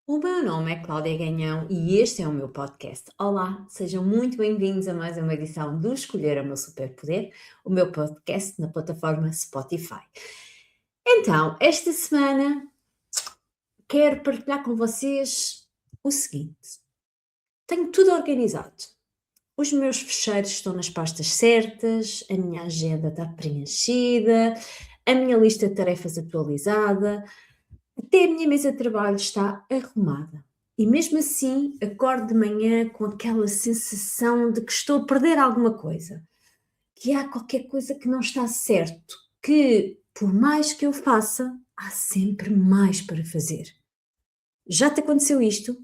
O meu nome é Cláudia Ganhão e este é o meu podcast. Olá, sejam muito bem-vindos a mais uma edição do Escolher o Meu Superpoder, o meu podcast na plataforma Spotify. Então, esta semana quero partilhar com vocês o seguinte: tenho tudo organizado. Os meus fecheiros estão nas pastas certas, a minha agenda está preenchida, a minha lista de tarefas atualizada. Até a minha mesa de trabalho está arrumada. E mesmo assim, acordo de manhã com aquela sensação de que estou a perder alguma coisa, que há qualquer coisa que não está certo, que por mais que eu faça, há sempre mais para fazer. Já te aconteceu isto?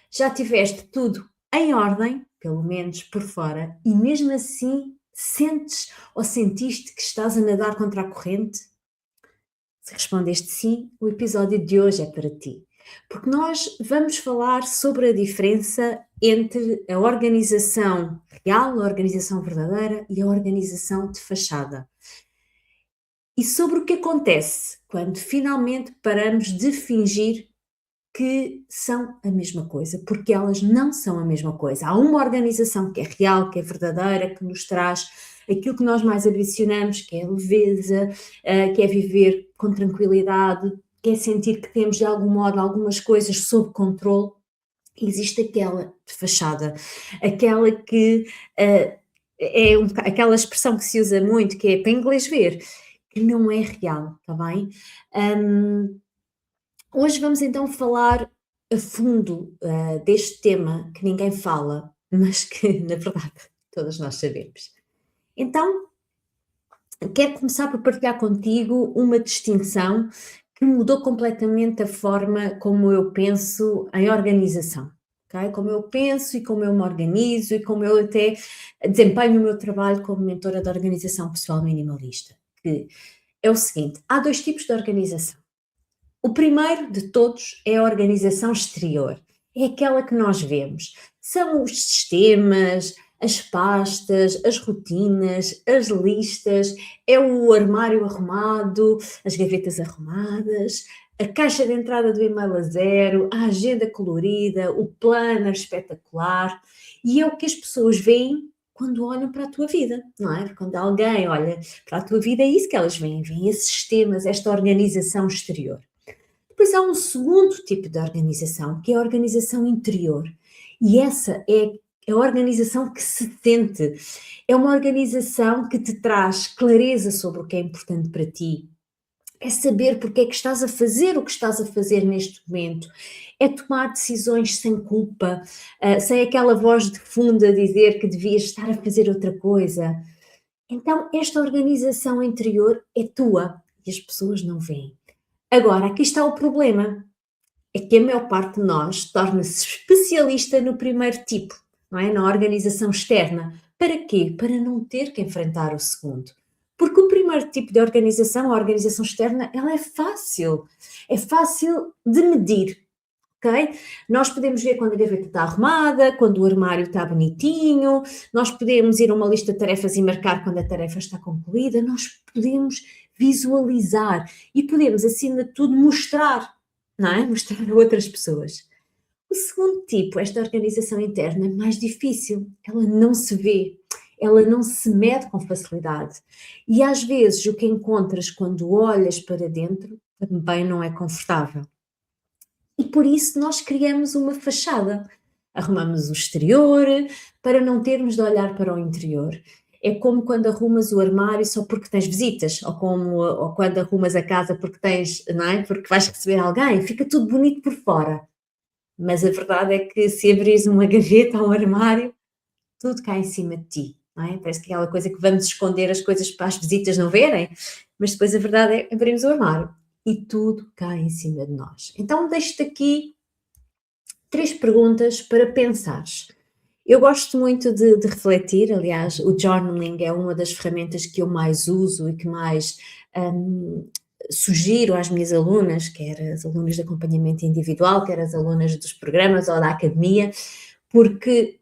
Já tiveste tudo em ordem, pelo menos por fora, e mesmo assim sentes ou sentiste que estás a nadar contra a corrente? Se respondeste sim, o episódio de hoje é para ti, porque nós vamos falar sobre a diferença entre a organização real, a organização verdadeira e a organização de fachada. E sobre o que acontece quando finalmente paramos de fingir que são a mesma coisa, porque elas não são a mesma coisa. Há uma organização que é real, que é verdadeira, que nos traz aquilo que nós mais ambicionamos, que é a leveza, que é viver com tranquilidade, que é sentir que temos de algum modo algumas coisas sob controle. Existe aquela de fachada, aquela que aquela expressão que se usa muito, que é para inglês ver, que não é real, está bem? Um, Hoje vamos então falar a fundo, deste tema que ninguém fala, mas que na verdade todas nós sabemos. Então, quero começar por partilhar contigo uma distinção que mudou completamente a forma como eu penso em organização, ok? Como eu penso e como eu me organizo e como eu até desempenho o meu trabalho como mentora de organização pessoal minimalista, que é o seguinte: há 2 tipos de organização. O primeiro de todos é a organização exterior, é aquela que nós vemos. São os sistemas, as pastas, as rotinas, as listas, é o armário arrumado, as gavetas arrumadas, a caixa de entrada do e-mail a zero, a agenda colorida, o planner espetacular, e é o que as pessoas veem quando olham para a tua vida, não é? Quando alguém olha para a tua vida, é isso que elas veem esses sistemas, esta organização exterior. Depois há um segundo tipo de organização, que é a organização interior. E essa é a organização que se sente. É uma organização que te traz clareza sobre o que é importante para ti. É saber porque é que estás a fazer o que estás a fazer neste momento. É tomar decisões sem culpa, sem aquela voz de fundo a dizer que devias estar a fazer outra coisa. Então, esta organização interior é tua e as pessoas não veem. Agora, aqui está o problema, é que a maior parte de nós torna-se especialista no primeiro tipo, não é? Na organização externa. Para quê? Para não ter que enfrentar o segundo. Porque o primeiro tipo de organização, a organização externa, ela é fácil de medir, ok? Nós podemos ver quando a gaveta está arrumada, quando o armário está bonitinho, nós podemos ir a uma lista de tarefas e marcar quando a tarefa está concluída, nós podemos visualizar e podemos, acima de tudo, mostrar, não é? Mostrar a outras pessoas. O segundo tipo, esta organização interna, é mais difícil, ela não se vê, ela não se mede com facilidade. E às vezes o que encontras quando olhas para dentro também não é confortável. E por isso nós criamos uma fachada. Arrumamos o exterior para não termos de olhar para o interior. É como quando arrumas o armário só porque tens visitas, ou quando arrumas a casa porque tens, não é? Porque vais receber alguém, fica tudo bonito por fora. Mas a verdade é que se abris uma gaveta ou um armário, tudo cai em cima de ti, não é? Parece que é aquela coisa que vamos esconder as coisas para as visitas não verem, mas depois a verdade é que abrimos o armário e tudo cai em cima de nós. Então deixo-te aqui 3 perguntas para pensares. Eu gosto muito de refletir, aliás, o journaling é uma das ferramentas que eu mais uso e que mais sugiro às minhas alunas, quer as alunas de acompanhamento individual, quer as alunas dos programas ou da academia, porque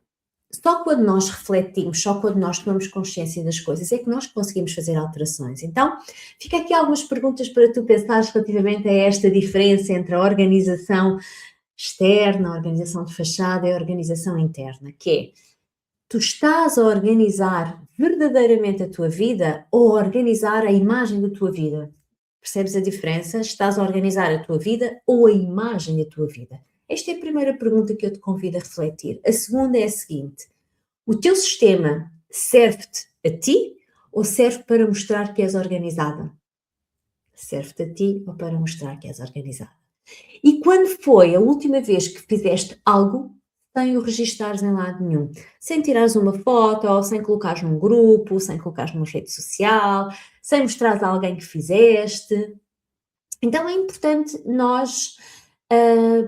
só quando nós refletimos, só quando nós tomamos consciência das coisas é que nós conseguimos fazer alterações. Então, fica aqui algumas perguntas para tu pensares relativamente a esta diferença entre a organização externa, a organização de fachada e a organização interna, que é, tu estás a organizar verdadeiramente a tua vida ou a organizar a imagem da tua vida? Percebes a diferença? Estás a organizar a tua vida ou a imagem da tua vida? Esta é a primeira pergunta que eu te convido a refletir. A segunda é a seguinte: o teu sistema serve-te a ti ou serve para mostrar que és organizada? Serve-te a ti ou para mostrar que és organizada? E quando foi a última vez que fizeste algo sem o registares em lado nenhum? Sem tirares uma foto, ou sem colocares num grupo, sem colocares numa rede social, sem mostrares a alguém que fizeste. Então é importante nós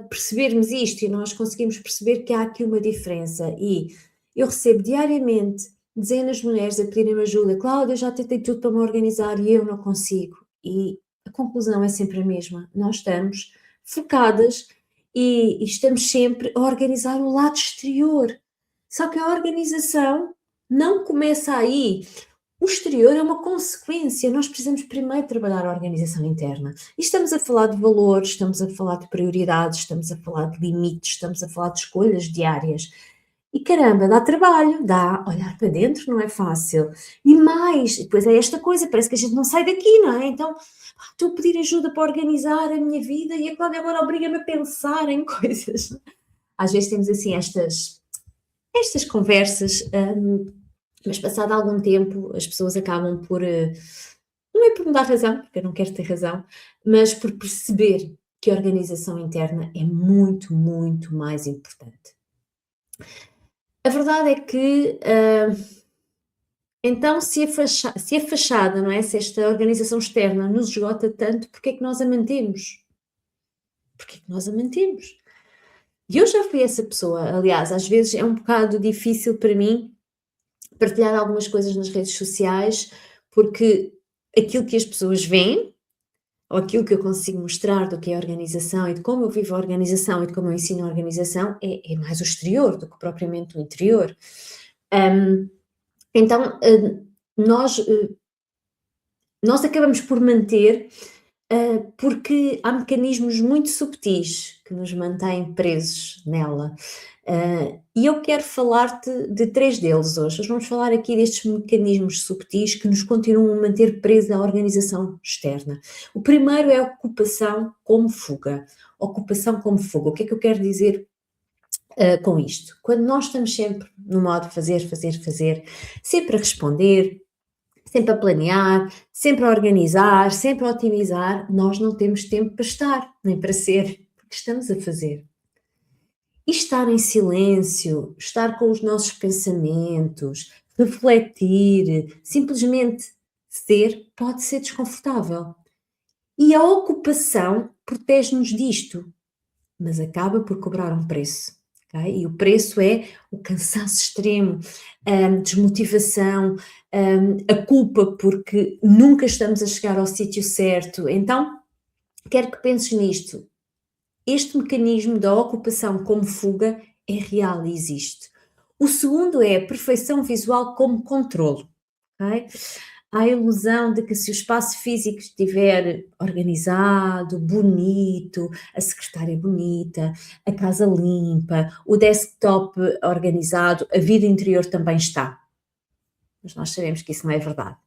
percebermos isto e nós conseguimos perceber que há aqui uma diferença. E eu recebo diariamente dezenas de mulheres a pedirem-me ajuda. Cláudia, eu já tentei tudo para me organizar e eu não consigo. E a conclusão é sempre a mesma. Nós estamos focadas e estamos sempre a organizar o lado exterior. Só que a organização não começa aí. O exterior é uma consequência, nós precisamos primeiro trabalhar a organização interna. E estamos a falar de valores, estamos a falar de prioridades, estamos a falar de limites, estamos a falar de escolhas diárias. E caramba, dá trabalho, dá olhar para dentro, não é fácil. E mais, depois é esta coisa, parece que a gente não sai daqui, não é? Então, estou a pedir ajuda para organizar a minha vida e a Cláudia agora obriga-me a pensar em coisas. Às vezes temos assim estas conversas, mas passado algum tempo as pessoas acabam por, não é por me dar razão, porque eu não quero ter razão, mas por perceber que a organização interna é muito, muito mais importante. A verdade é que, então se a fachada, não é, se esta organização externa nos esgota tanto, porque é que nós a mantemos? Porque é que nós a mantemos? E eu já fui essa pessoa, aliás, às vezes é um bocado difícil para mim partilhar algumas coisas nas redes sociais, porque aquilo que as pessoas veem, ou aquilo que eu consigo mostrar do que é a organização e de como eu vivo a organização e de como eu ensino a organização, é mais o exterior do que propriamente o interior. Então, nós acabamos por manter, porque há mecanismos muito subtis que nos mantêm presos nela. E eu quero falar-te de 3 deles hoje. Nós vamos falar aqui destes mecanismos subtis que nos continuam a manter presos à organização externa. O primeiro é a ocupação como fuga. Ocupação como fuga. O que é que eu quero dizer com isto? Quando nós estamos sempre no modo fazer, fazer, fazer, sempre a responder, sempre a planear, sempre a organizar, sempre a otimizar, nós não temos tempo para estar, nem para ser, porque estamos a fazer. E estar em silêncio, estar com os nossos pensamentos, refletir, simplesmente ser, pode ser desconfortável. E a ocupação protege-nos disto, mas acaba por cobrar um preço. Okay? E o preço é o cansaço extremo, a desmotivação, a culpa porque nunca estamos a chegar ao sítio certo. Então, quero que penses nisto. Este mecanismo da ocupação como fuga é real e existe. O segundo é a perfeição visual como controlo. Okay? Há a ilusão de que se o espaço físico estiver organizado, bonito, a secretária bonita, a casa limpa, o desktop organizado, a vida interior também está. Mas nós sabemos que isso não é verdade.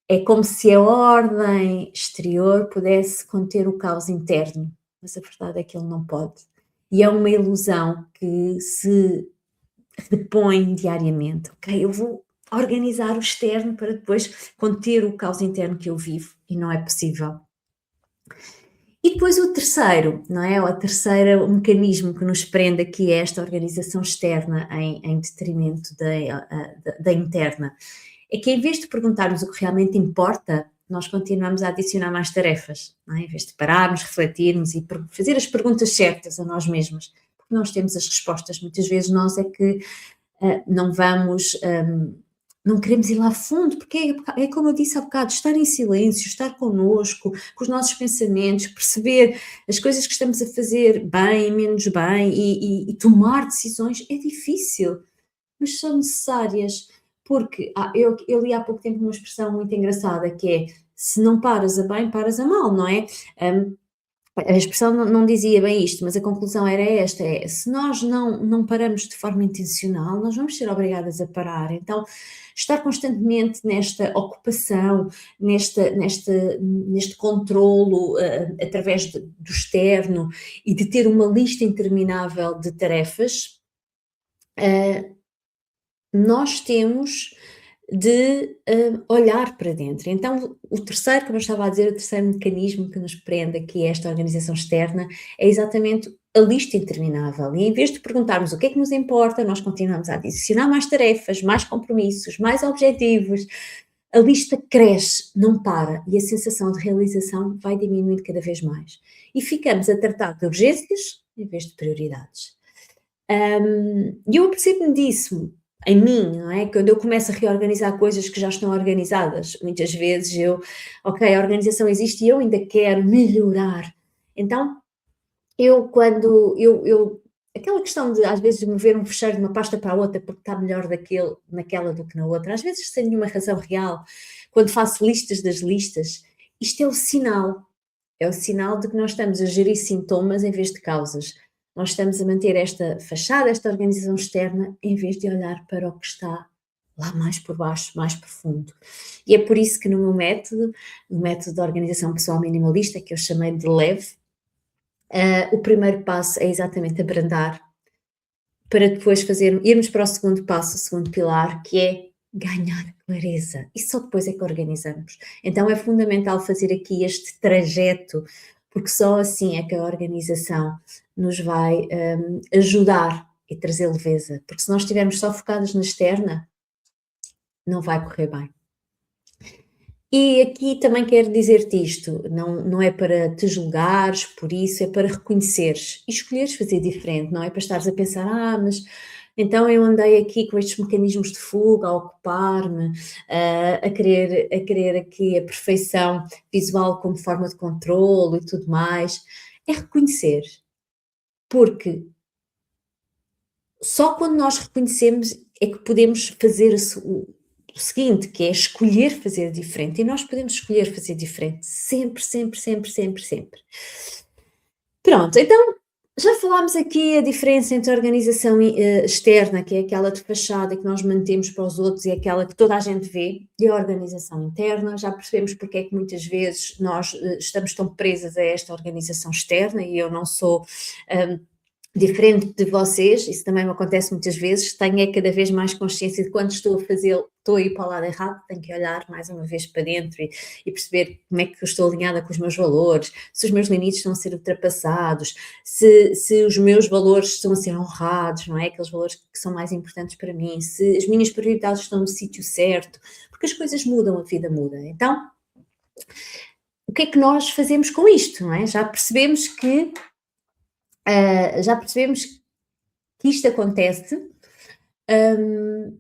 É como se a ordem exterior pudesse conter o caos interno, mas a verdade é que ele não pode. E é uma ilusão que se repõe diariamente. Ok, eu vou organizar o externo para depois conter o caos interno que eu vivo, e não é possível. E depois o terceiro, não é? O terceiro mecanismo que nos prende aqui é esta organização externa em detrimento da interna. É que em vez de perguntarmos o que realmente importa, nós continuamos a adicionar mais tarefas, não é? Em vez de pararmos, refletirmos e fazer as perguntas certas a nós mesmos, porque nós temos as respostas, muitas vezes nós é que não vamos, não queremos ir lá a fundo, porque é como eu disse há bocado, estar em silêncio, estar connosco, com os nossos pensamentos, perceber as coisas que estamos a fazer bem, menos bem e tomar decisões é difícil, mas são necessárias, porque eu li há pouco tempo uma expressão muito engraçada que é, se não paras a bem, paras a mal, não é? A expressão não dizia bem isto, mas a conclusão era esta: é, se nós não paramos de forma intencional, nós vamos ser obrigadas a parar. Então, estar constantemente nesta ocupação, neste controlo, através do externo e de ter uma lista interminável de tarefas, nós temos de olhar para dentro. Então, o terceiro, como eu estava a dizer, o terceiro mecanismo que nos prende aqui a esta organização externa é exatamente a lista interminável. E em vez de perguntarmos o que é que nos importa, nós continuamos a adicionar mais tarefas, mais compromissos, mais objetivos. A lista cresce, não para, e a sensação de realização vai diminuindo cada vez mais. E ficamos a tratar de urgências em vez de prioridades. E eu percebo-me disso em mim, não é? Quando eu começo a reorganizar coisas que já estão organizadas, muitas vezes ok, a organização existe e eu ainda quero melhorar. Então, aquela questão de às vezes mover um fecheiro de uma pasta para a outra porque está melhor naquela do que na outra, às vezes sem nenhuma razão real, quando faço listas das listas, isto é o sinal de que nós estamos a gerir sintomas em vez de causas. Nós estamos a manter esta fachada, esta organização externa, em vez de olhar para o que está lá mais por baixo, mais profundo. E é por isso que no meu método, o método de organização pessoal minimalista, que eu chamei de leve, o primeiro passo é exatamente abrandar, para depois irmos para o segundo passo, o segundo pilar, que é ganhar clareza. E só depois é que organizamos. Então é fundamental fazer aqui este trajeto, porque só assim é que a organização nos vai ajudar e trazer leveza. Porque se nós estivermos só focados na externa, não vai correr bem. E aqui também quero dizer-te isto, não é para te julgares por isso, é para reconheceres e escolheres fazer diferente, não é para estares a pensar, mas então eu andei aqui com estes mecanismos de fuga, a ocupar-me, a querer aqui a perfeição visual como forma de controlo e tudo mais. É reconhecer, porque só quando nós reconhecemos é que podemos fazer o seguinte, que é escolher fazer diferente. E nós podemos escolher fazer diferente sempre, sempre, sempre, sempre, sempre. Pronto, então já falámos aqui a diferença entre a organização externa, que é aquela de fachada que nós mantemos para os outros e aquela que toda a gente vê, e a organização interna. Já percebemos porque é que muitas vezes nós estamos tão presas a esta organização externa, e eu não sou diferente de vocês, isso também me acontece muitas vezes, tenho cada vez mais consciência de quando estou a fazê-lo, estou a ir para o lado errado, tenho que olhar mais uma vez para dentro e perceber como é que eu estou alinhada com os meus valores, se os meus limites estão a ser ultrapassados, se os meus valores estão a ser honrados, não é? Aqueles valores que são mais importantes para mim, se as minhas prioridades estão no sítio certo, porque as coisas mudam, a vida muda. Então, o que é que nós fazemos com isto, não é? Já percebemos que isto acontece,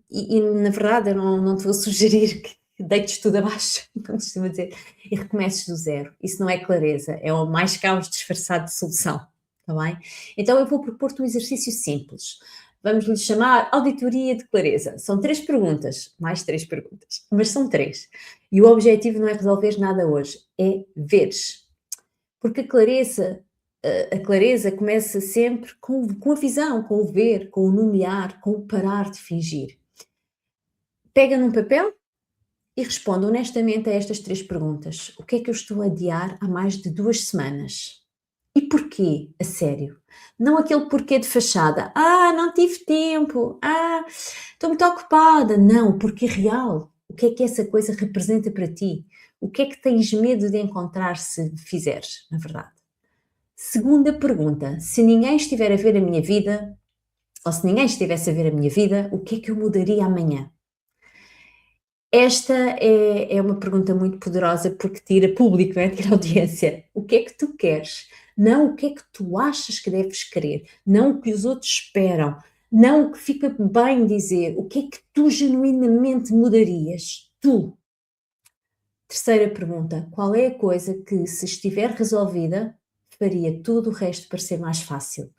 e na verdade eu não te vou sugerir que deites tudo abaixo, como costuma dizer, e recomeces do zero. Isso não é clareza, é o mais caos disfarçado de solução, está bem? Então eu vou propor-te um exercício simples. Vamos lhe chamar auditoria de clareza. São 3 perguntas, mais 3 perguntas, mas são 3. E o objetivo não é resolver nada hoje, é veres. Porque a clareza começa sempre com a visão, com o ver, com o nomear, com o parar de fingir. Pega num papel e responde honestamente a estas 3 perguntas. O que é que eu estou a adiar há mais de 2 semanas? E porquê? A sério. Não aquele porquê de fachada. Não tive tempo. Estou muito ocupada. Não, o porquê real. O que é que essa coisa representa para ti? O que é que tens medo de encontrar se fizeres, na verdade? Segunda pergunta: se ninguém estiver a ver a minha vida, ou se ninguém estivesse a ver a minha vida, o que é que eu mudaria amanhã? Esta é uma pergunta muito poderosa porque tira público, não é? Tira audiência. O que é que tu queres? Não o que é que tu achas que deves querer, não o que os outros esperam, não o que fica bem dizer, o que é que tu genuinamente mudarias? Tu. Terceira pergunta: qual é a coisa que, se estiver resolvida, faria tudo o resto parecer mais fácil?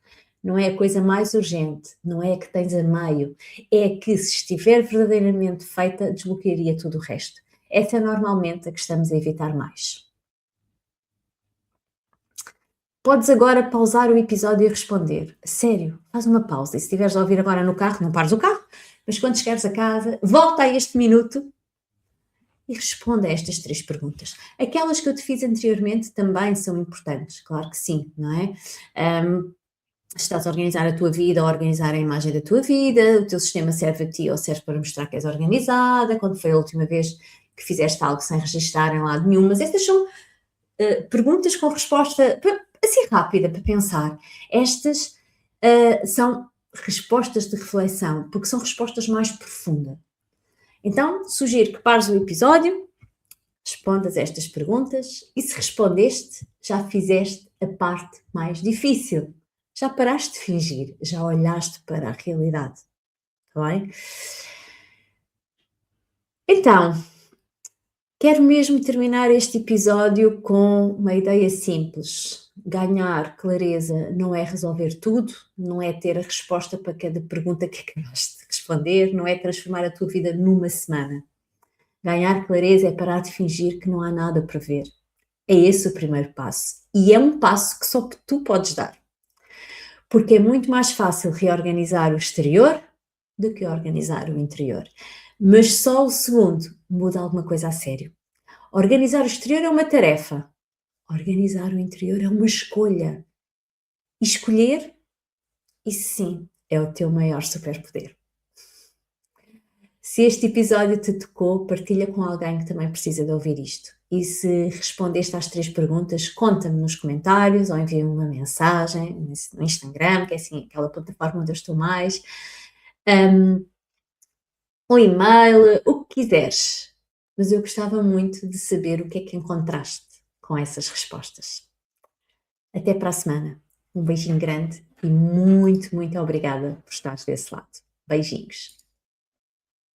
Não é a coisa mais urgente, não é a que tens a meio, é a que, se estiver verdadeiramente feita, desbloquearia tudo o resto. Essa é normalmente a que estamos a evitar mais. Podes agora pausar o episódio e responder. Sério, faz uma pausa. E se estiveres a ouvir agora no carro, não pares o carro, mas quando chegares a casa, volta a este minuto e responda a estas 3 perguntas. Aquelas que eu te fiz anteriormente também são importantes, claro que sim, não é? Estás a organizar a tua vida ou a organizar a imagem da tua vida, o teu sistema serve a ti ou serve para mostrar que és organizada, quando foi a última vez que fizeste algo sem registar em lado nenhum, mas estas são perguntas com resposta assim rápida para pensar. Estas são respostas de reflexão, porque são respostas mais profundas. Então, sugiro que pares o episódio, respondas estas perguntas e se respondeste, já fizeste a parte mais difícil. Já paraste de fingir, já olhaste para a realidade, está bem? Então, quero mesmo terminar este episódio com uma ideia simples. Ganhar clareza não é resolver tudo, não é ter a resposta para cada pergunta que acabaste de responder, não é transformar a tua vida numa semana. Ganhar clareza é parar de fingir que não há nada para ver. É esse o primeiro passo. E é um passo que só tu podes dar. Porque é muito mais fácil reorganizar o exterior do que organizar o interior. Mas só o segundo muda alguma coisa a sério. Organizar o exterior é uma tarefa. Organizar o interior é uma escolha. E escolher, isso sim, é o teu maior superpoder. Se este episódio te tocou, partilha com alguém que também precisa de ouvir isto. E se respondeste às 3 perguntas, conta-me nos comentários ou envia-me uma mensagem no Instagram, que é assim aquela plataforma onde eu estou mais, um e-mail, o que quiseres. Mas eu gostava muito de saber o que é que encontraste com essas respostas. Até para a semana. Um beijinho grande e muito, muito obrigada por estares desse lado. Beijinhos.